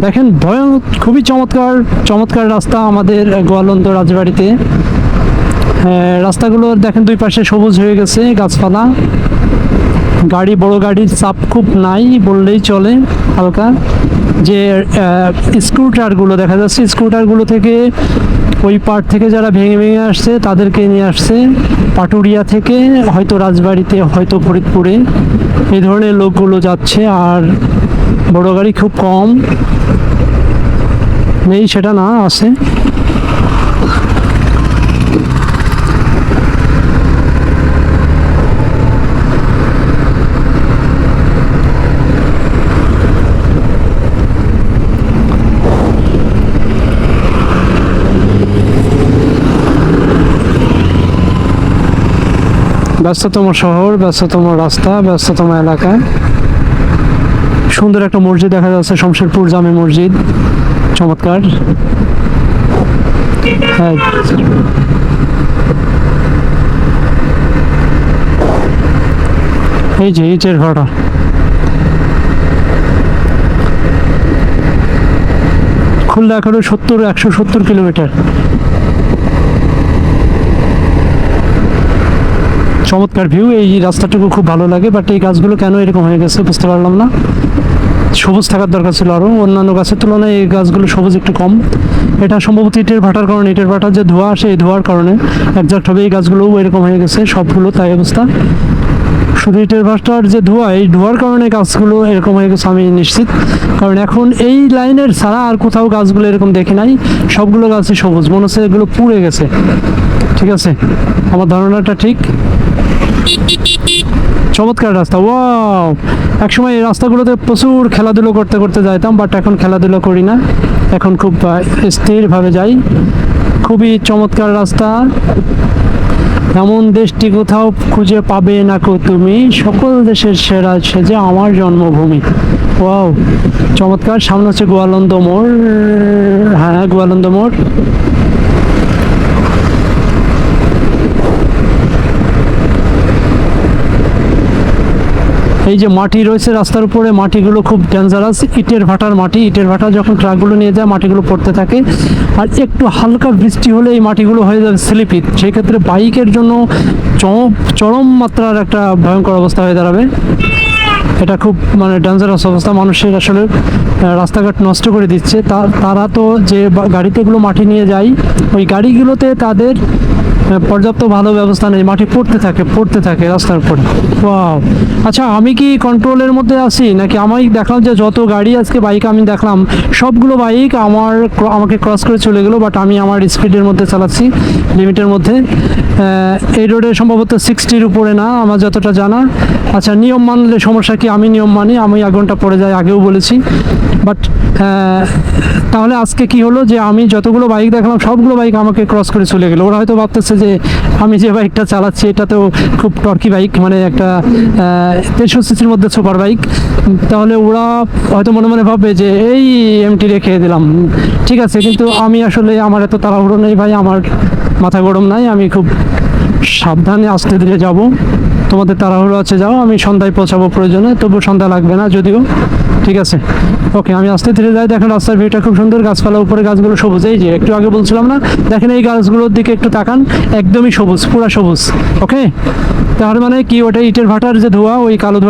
দেখেন ভয়ানক, খুবই চমৎকার চমৎকার রাস্তা আমাদের গোয়ালন্দ রাজবাড়িতে। রাস্তাগুলো দেখেন দুই পাশে সবুজ হয়ে গেছে, গাছপালা। গাড়ি, বড় গাড়ির চাপ খুব নাই বললেই চলে। হালকা যে স্কুটারগুলো দেখা যাচ্ছে, স্কুটারগুলো থেকে ওই পার থেকে যারা ভেঙে ভেঙে আসছে তাদেরকে নিয়ে আসছে পাটুরিয়া থেকে, হয়তো রাজবাড়িতে, হয়তো ফরিদপুরে। এই ধরনের লোকগুলো যাচ্ছে। আর বড় গাড়ি খুব কম, নেই সেটা না, আছে। ব্যস্ততম শহর, ব্যস্ততম রাস্তা, ব্যস্ততম এলাকা। সুন্দর একটা মসজিদ দেখা যাচ্ছে, শমশেরপুর জামে মসজিদ, চমৎকার। হ্যাঁ, এই যে ইটের ভাটা। খুলনা এখনো 170 কিলোমিটার। চমৎকার ভিউ, এই রাস্তাটুকু খুব ভালো লাগে। বাট এই গাছগুলো কেন এরকম হয়ে গেছে বুঝতে পারলাম না। সবুজ থাকার দরকার ছিল আরও, অন্যান্য গাছের তুলনায় এই গাছগুলো সবুজ একটু কম। এটা সম্ভবত ইটের ভাটার কারণে, ইটের ভাটার যে ধোঁয়া আসে, এই ধোঁয়ার কারণে একজাক্টভাবে এই গাছগুলোও এরকম হয়ে গেছে, সবগুলো তাই অবস্থা। শুধু ইটের ভাটার যে ধোঁয়া, এই ধোঁয়ার কারণে গাছগুলো এরকম হয়ে গেছে আমি নিশ্চিত। কারণ এখন এই লাইনের ছাড়া আর কোথাও গাছগুলো এরকম দেখি নাই, সবগুলো গাছই সবুজ, মনে হচ্ছে এগুলো পুড়ে গেছে। ঠিক আছে, আমার ধারণাটা ঠিক। চমৎকার রাস্তা, ওয়াও। একসময় এই রাস্তাগুলোতে প্রচুর খেলাধুলো করতে করতে যাইতাম, বাট এখন খেলাধুলো করি না, এখন খুব স্থিরভাবে যাই। খুবই চমৎকার রাস্তা। এমন দেশটি কোথাও খুঁজে পাবে না কো তুমি, সকল দেশের সেরা সে যে আমার জন্মভূমি। ওয়াও, চমৎকার। সামনে হচ্ছে গোয়ালন্দ মোড়। হ্যাঁ, গোয়ালন্দ মোড়। এই যে মাটি রয়েছে রাস্তার উপরে, মাটিগুলো খুব ডেঞ্জারাস, ইটের ভাটার মাটি। ইটের ভাটা যখন ট্রাকগুলো নিয়ে যায়, মাটিগুলো পড়তে থাকে। আর একটু হালকা বৃষ্টি হলে এই মাটিগুলো হয়ে যাবে স্লিপি, সেই ক্ষেত্রে বাইকের জন্য চরম মাত্রার একটা ভয়ঙ্কর অবস্থা হয়ে দাঁড়াবে। এটা খুব মানে ডেঞ্জারাস অবস্থা, মানুষের আসলে রাস্তাঘাট নষ্ট করে দিচ্ছে। তারা তো যে গাড়িতে এগুলো মাটি নিয়ে যায়, ওই গাড়িগুলোতে তাদের পর্যাপ্ত ভালো ব্যবস্থা নেই, মাটি পড়তে থাকে রাস্তার উপরে। ওয়াও, আচ্ছা আমি কি কন্ট্রোলের মধ্যে আছি নাকি? আমি দেখলাম যে যত গাড়ি আজকে বাইক আমি দেখলাম, সবগুলো বাইক আমাকে ক্রস করে চলে গেলো, বাট আমি আমার স্পিডের মধ্যে চালাচ্ছি, লিমিটের মধ্যে। এই রোডে সম্ভবত 60-র উপরে না আমার যতটা জানা। আচ্ছা, নিয়ম মানলে সমস্যা কি? আমি নিয়ম মানি, আমি 1 ঘন্টা পরে যাই, আগেও বলেছি। বাট তাহলে আজকে কি হলো যে আমি যতগুলো বাইক দেখলাম সবগুলো বাইক আমাকে ক্রস করে চলে গেলো। ওরা হয়তো ভাবতেছে যে আমি যে বাইকটা চালাচ্ছি এটাতেও খুব টর্কি বাইক, মানে একটা 63 সিসির মধ্যে সুপার বাইক। তাহলে ওরা হয়তো মনে মনে ভাববে যে এই এমটি রেখে দিলাম, ঠিক আছে। কিন্তু আমি আসলে, আমার এত তাড়াহুড়ো নেই ভাই, আমার মাথা গরম নাই, আমি খুব সাবধানে আস্তে ধীরে যাব। তোমাদের তাড়াহুড়ো আছে, যাও, আমি সন্ধ্যায় পৌঁছাবো প্রয়োজনে, তবু সন্ধ্যা লাগবে না যদিও। ঠিক আছে, ওকে, আমি আস্তে ধীরে যাই। দেখেন রাস্তার ভিউটা খুব সুন্দর, গাছপালা, উপরে গাছগুলো সবুজ। এই যে একটু আগে বলছিলাম না, দেখেন এই গাছগুলোর দিকে একটু তাকান, একদমই সবুজ, পুরা সবুজ। ওকে, তার মানে কি, ওটা ইটের ভাটার যে ধোঁয়া, ওই কালো ধোঁয়া।